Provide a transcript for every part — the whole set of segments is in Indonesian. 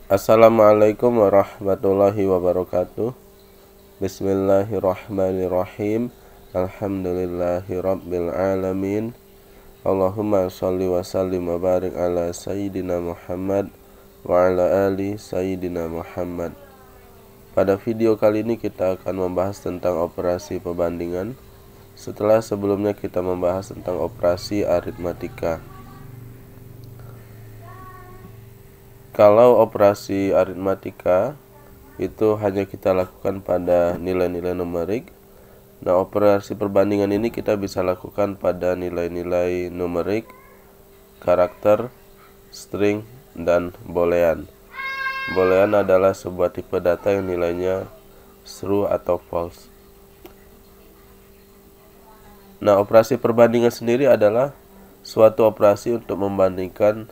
Assalamualaikum warahmatullahi wabarakatuh. Bismillahirrahmanirrahim. Alhamdulillahi rabbil alamin. Allahumma sholli wa sallim wa barik ala Sayyidina Muhammad wa ala ali Sayyidina Muhammad. Pada video kali ini kita akan membahas tentang operasi perbandingan, setelah sebelumnya kita membahas tentang operasi aritmatika. Kalau operasi aritmatika itu hanya kita lakukan pada nilai-nilai numerik. Nah, operasi perbandingan ini kita bisa lakukan pada nilai-nilai numerik, karakter, string, dan boolean. Boolean adalah sebuah tipe data yang nilainya true atau false. Nah, operasi perbandingan sendiri adalah suatu operasi untuk membandingkan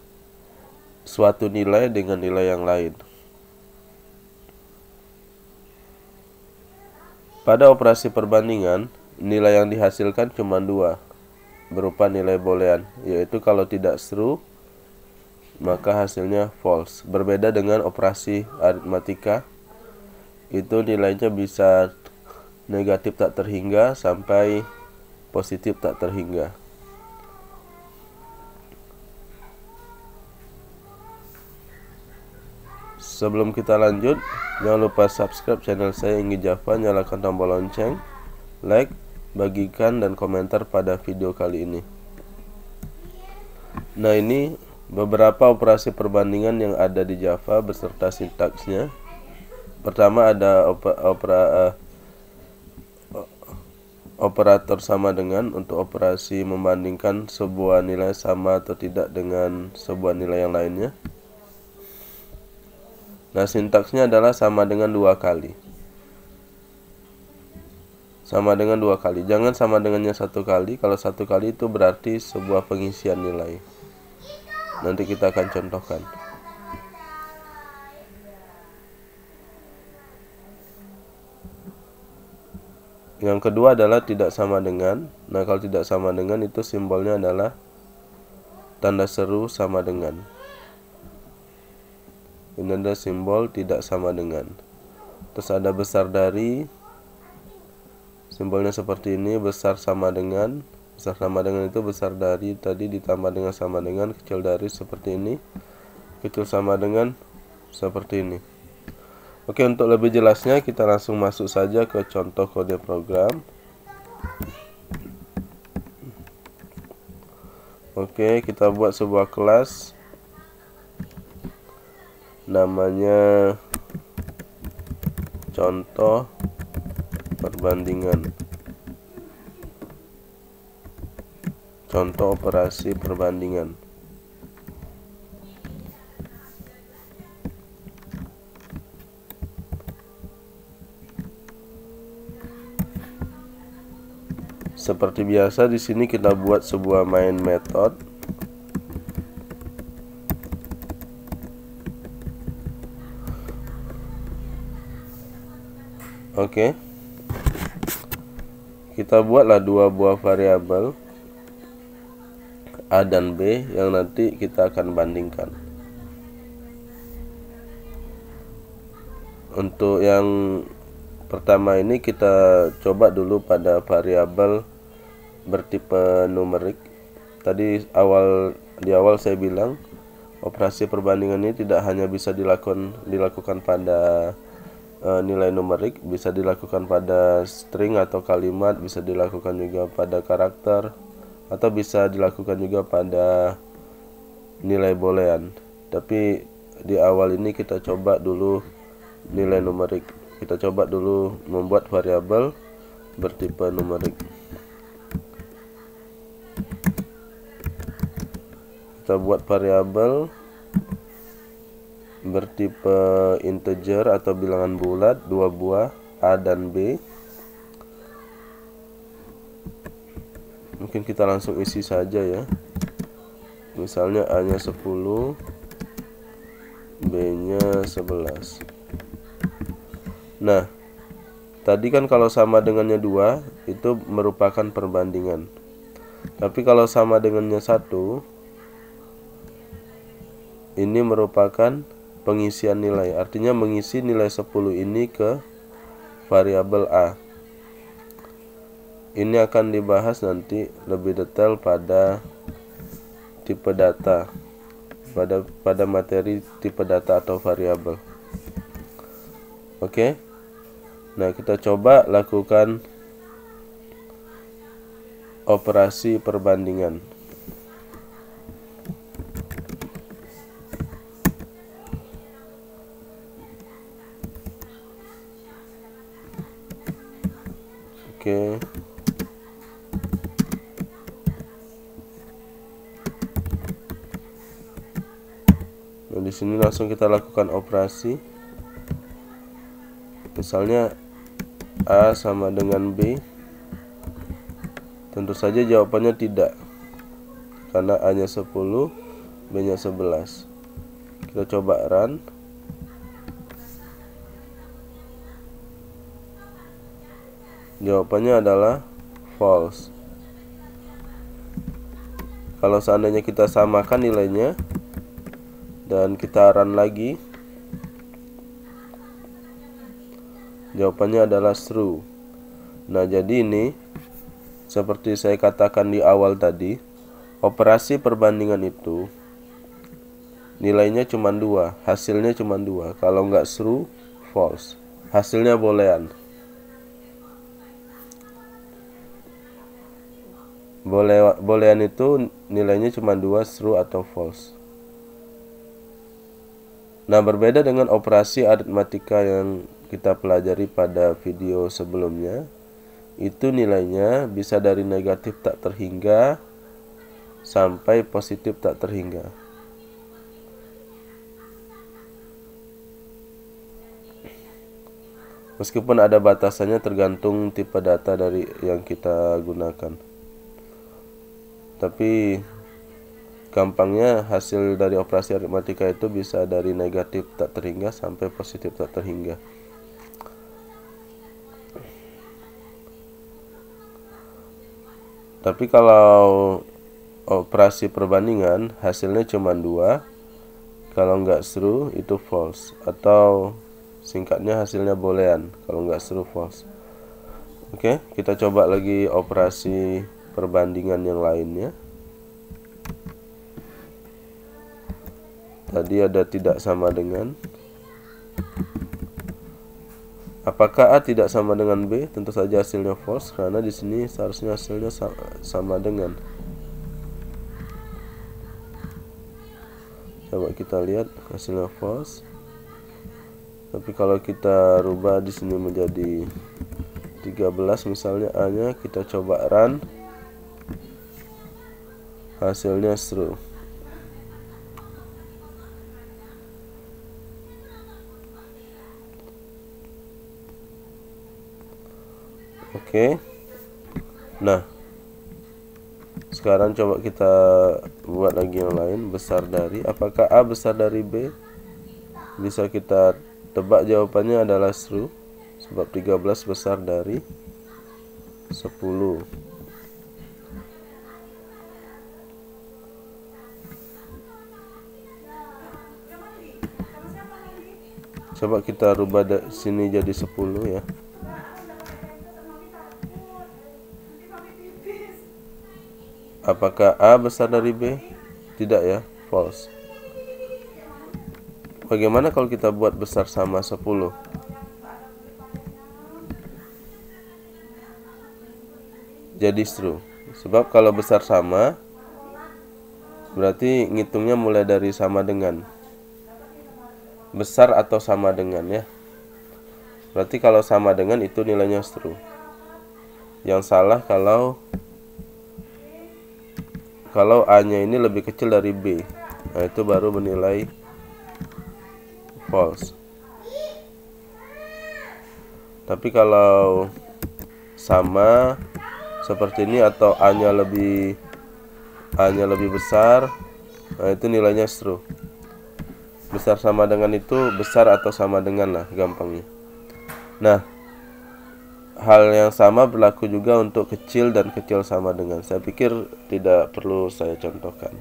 suatu nilai dengan nilai yang lain. Pada operasi perbandingan, nilai yang dihasilkan cuma dua, berupa nilai boolean, yaitu kalau tidak true, maka hasilnya false. Berbeda dengan operasi aritmatika, itu nilainya bisa negatif tak terhingga sampai positif tak terhingga. Sebelum kita lanjut, jangan lupa subscribe channel saya Inggi Java, nyalakan tombol lonceng, like, bagikan, dan komentar pada video kali ini. Nah, ini beberapa operasi perbandingan yang ada di Java beserta sintaksnya. Pertama ada operator sama dengan untuk operasi membandingkan sebuah nilai sama atau tidak dengan sebuah nilai yang lainnya. Nah, sintaksnya adalah sama dengan dua kali. Sama dengan dua kali. Jangan sama dengannya satu kali. Kalau satu kali itu berarti sebuah pengisian nilai. Nanti kita akan contohkan. Yang kedua adalah tidak sama dengan. Nah, kalau tidak sama dengan itu simbolnya adalah tanda seru sama dengan. Ini ada simbol tidak sama dengan. Terus ada besar dari, simbolnya seperti ini, besar sama dengan. Besar sama dengan itu besar dari tadi ditambah dengan sama dengan, kecil dari seperti ini, kecil sama dengan seperti ini. Oke, untuk lebih jelasnya kita langsung masuk saja ke contoh kode program. Oke, kita buat sebuah kelas, namanya contoh perbandingan, contoh operasi perbandingan. Seperti biasa di sini kita buat sebuah main method. Oke, kita buatlah dua buah variabel A dan B yang nanti kita akan bandingkan. Untuk yang pertama ini kita coba dulu pada variabel bertipe numerik. Tadi di awal saya bilang operasi perbandingan ini tidak hanya bisa dilakukan pada nilai numerik, bisa dilakukan pada string atau kalimat, bisa dilakukan juga pada karakter, atau bisa dilakukan juga pada nilai boolean. Tapi di awal ini kita coba dulu nilai numerik. Kita coba dulu membuat variabel bertipe numerik. Kita buat variabel bertipe integer atau bilangan bulat, dua buah A dan B. Mungkin kita langsung isi saja ya. Misalnya A nya 10, B nya 11. Nah, tadi kan kalau sama dengannya 2 itu merupakan perbandingan. Tapi kalau sama dengannya 1, ini merupakan pengisian nilai, artinya mengisi nilai 10 ini ke variabel A. Ini akan dibahas nanti lebih detail pada tipe data, pada materi tipe data atau variabel. Oke. Nah, kita coba lakukan operasi perbandingan. Oke. Nah, di sini langsung kita lakukan operasi. Misalnya A sama dengan B. Tentu saja jawabannya tidak, karena A-nya 10, B-nya 11. Kita coba run. Jawabannya adalah false. Kalau seandainya kita samakan nilainya dan kita run lagi, jawabannya adalah true. Nah, jadi ini seperti saya katakan di awal tadi, operasi perbandingan itu nilainya cuma 2, hasilnya cuma 2. Kalau nggak true, false. Hasilnya boolean. Boolean itu nilainya cuma 2, true atau false. Nah, berbeda dengan operasi aritmatika yang kita pelajari pada video sebelumnya, itu nilainya bisa dari negatif tak terhingga sampai positif tak terhingga. Meskipun ada batasannya tergantung tipe data dari yang kita gunakan. Tapi gampangnya hasil dari operasi aritmatika itu bisa dari negatif tak terhingga sampai positif tak terhingga. Tapi kalau operasi perbandingan hasilnya cuma 2, kalau nggak true itu false, atau singkatnya hasilnya boolean. Kalau nggak true, false. Oke, kita coba lagi operasi perbandingan yang lainnya. Tadi ada tidak sama dengan. Apakah A tidak sama dengan B? Tentu saja hasilnya false, karena di sini seharusnya hasilnya sama dengan. Coba kita lihat hasilnya false. Tapi kalau kita rubah di sini menjadi 13 misalnya A-nya, kita coba run. Hasilnya true. Oke. Nah, sekarang coba kita buat lagi yang lain. Besar dari, apakah A besar dari B? Bisa kita tebak, jawabannya adalah true, sebab 13 besar dari 10. Coba kita rubah sini jadi 10 ya. Apakah A besar dari B? Tidak ya, false. Bagaimana kalau kita buat besar sama 10? Jadi true. Sebab kalau besar sama, berarti ngitungnya mulai dari sama dengan. Besar atau sama dengan ya. Berarti kalau sama dengan itu nilainya true. Yang salah kalau A-nya ini lebih kecil dari B. Nah, itu baru bernilai false. Tapi kalau sama seperti ini atau A-nya lebih besar, nah itu nilainya true. Besar sama dengan itu besar atau sama dengan lah gampangnya. Nah, hal yang sama berlaku juga untuk kecil dan kecil sama dengan. Saya pikir tidak perlu saya contohkan.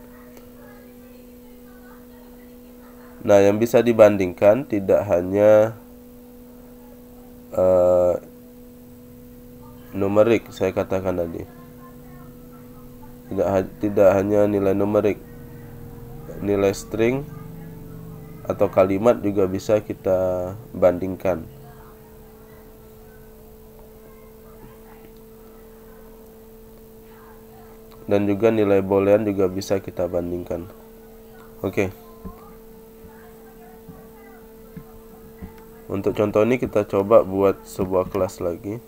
Nah, yang bisa dibandingkan tidak hanya numerik, saya katakan tadi. Tidak hanya nilai numerik, nilai string atau kalimat juga bisa kita bandingkan. Dan juga nilai boolean juga bisa kita bandingkan. Oke. Untuk contoh ini kita coba buat sebuah kelas lagi.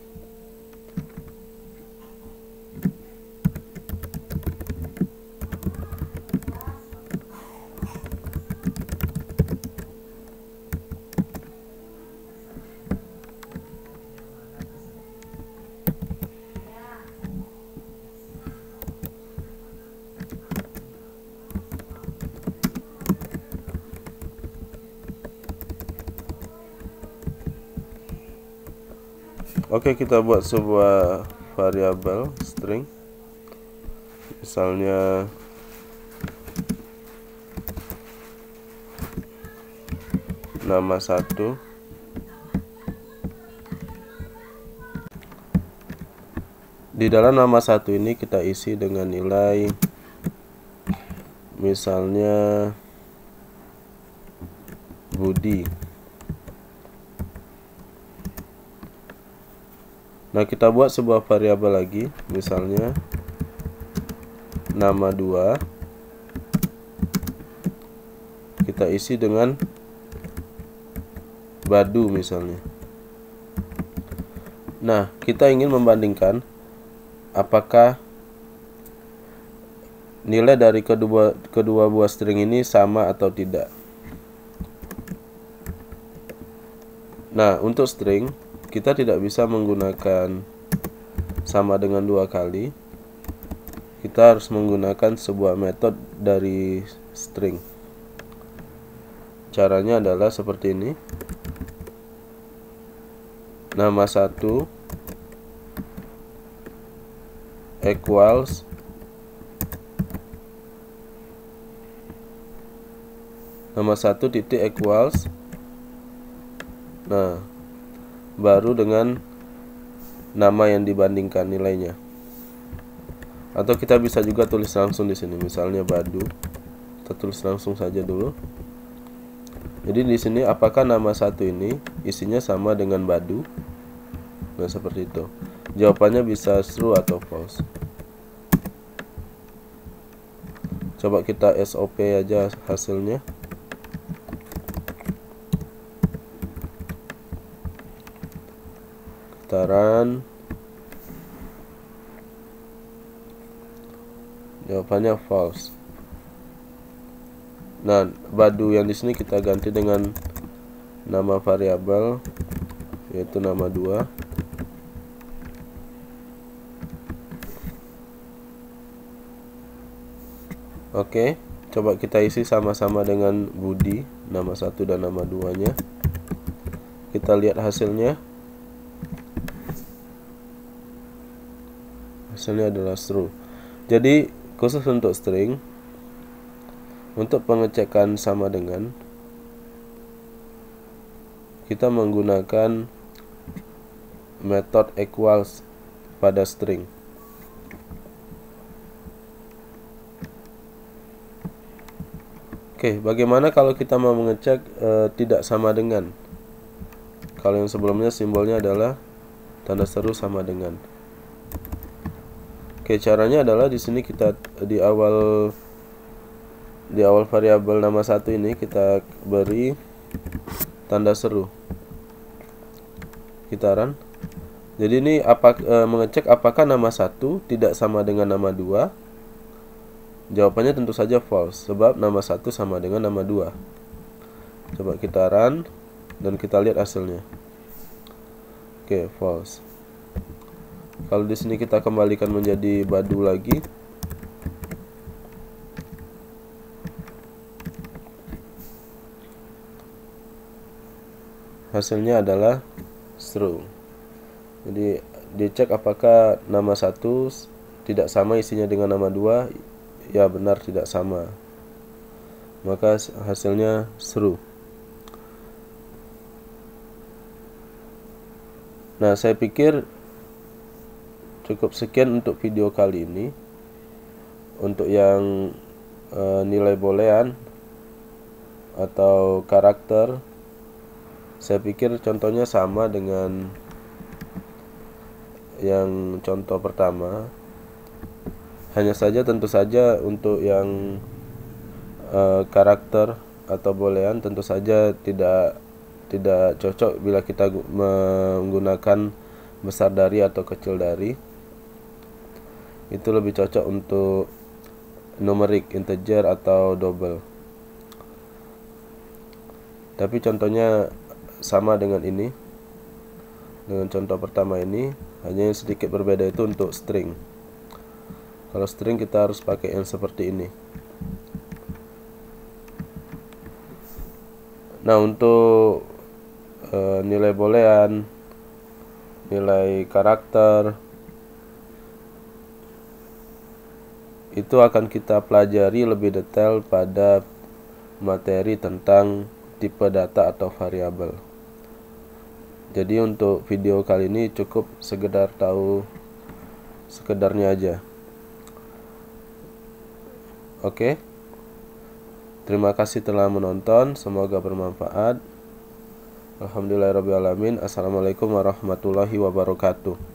Oke, kita buat sebuah variabel string. Misalnya nama 1. Di dalam nama 1 ini kita isi dengan nilai misalnya Budi. Nah, kita buat sebuah variabel lagi, misalnya nama 2. Kita isi dengan Badu misalnya. Nah, kita ingin membandingkan apakah nilai dari kedua buah string ini sama atau tidak. Nah, untuk string kita tidak bisa menggunakan sama dengan 2 kali. Kita harus menggunakan sebuah metode dari string. Caranya adalah seperti ini. Nama 1 equals nama 1 titik equals. Nah, baru dengan nama yang dibandingkan nilainya. Atau kita bisa juga tulis langsung di sini, misalnya Badu. Kita tulis langsung saja dulu. Jadi di sini apakah nama 1 ini isinya sama dengan Badu? Nah, seperti itu. Jawabannya bisa true atau false. Coba kita SOP aja hasilnya. Run. Jawabannya false. Nah, Badu yang di sini kita ganti dengan nama variabel, yaitu nama 2. Oke, coba kita isi sama-sama dengan Budi, nama 1 dan nama 2-nya. Kita lihat hasilnya. Hasilnya adalah true. Jadi khusus untuk string, untuk pengecekan sama dengan, kita menggunakan metode equals pada string. Oke, bagaimana kalau kita mau mengecek tidak sama dengan? Kalau yang sebelumnya simbolnya adalah tanda seru sama dengan. Oke, caranya adalah di sini kita di awal variabel nama 1 ini kita beri tanda seru. Kita run. Jadi ini mengecek apakah nama 1 tidak sama dengan nama 2. Jawabannya tentu saja false, sebab nama 1 sama dengan nama 2. Coba kita run dan kita lihat hasilnya. Oke, false. Kalau di sini kita kembalikan menjadi Badu lagi. Hasilnya adalah true. Jadi dicek apakah nama 1 tidak sama isinya dengan nama 2. Ya, benar tidak sama. maka hasilnya seru. Nah, saya pikir cukup sekian untuk video kali ini. Untuk yang nilai boolean atau karakter, saya pikir contohnya sama dengan yang contoh pertama. Hanya saja tentu saja untuk yang karakter atau boolean tentu saja tidak cocok bila kita menggunakan besar dari atau kecil dari. Itu lebih cocok untuk numerik, integer atau double. Tapi contohnya sama dengan ini, dengan contoh pertama ini, hanya yang sedikit berbeda itu untuk string. Kalau string kita harus pakai yang seperti ini. Nah, untuk nilai boolean, nilai karakter, itu akan kita pelajari lebih detail pada materi tentang tipe data atau variabel. Jadi untuk video kali ini cukup sekedar tahu sekedarnya aja. Oke. Terima kasih telah menonton, semoga bermanfaat. Alhamdulillahirabbil alamin. Assalamualaikum warahmatullahi wabarakatuh.